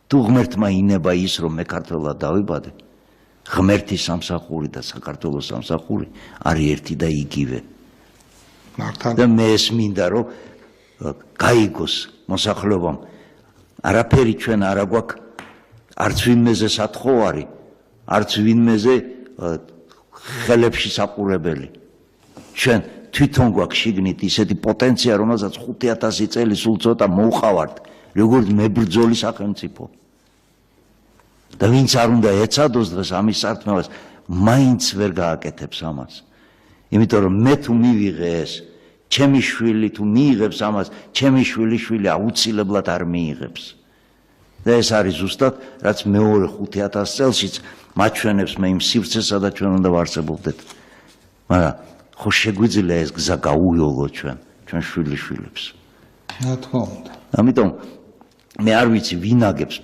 თუ ღმერთმა ინება ის, რომ მე ქართველად დავიბადე, ღმერთის სამსახური და საქართველოს სამსახური არის ერთი და იგივე. და მე ეს მინდა, რომ გაიგოს მოსახლეობამ, არაფერი ჩვენ არ აგვაქვს, არც ვინმეზე სათხოვარი, არც ვინმეზე ხელებში საყურებელი. ჩვენ თვითონ გვაქვს შიგნით ისეთი პოტენცია, რომელსაც 5000 წელი სულ ცოტა მოვყავართ, როგორც მებრძოლი სახელმწიფო. და ვინც არ უნდა ეცადოს დღეს ამის სარწმუნოებას, მაინც ვერ გააკეთებს ამას. იმიტომ რომ მე თუ მივიღე ეს, ჩემი შვილი თუ მიიღებს ამას, ჩემი შვილიშვილი აუცილებლად არ მიიღებს. და ეს არის ზუსტად, რაც მეორე 5000 წელშიც მაჩვენებს მე იმ სივრცესა და ჩვენ უნდა ვარსებობდეთ. მაგრამ ხო შეგვიძლია ეს გზა გაუვიოლოთ ჩვენ შვილიშვილებს. რა თქმა უნდა. ამიტომ მე არ ვიცი ვინ აგებს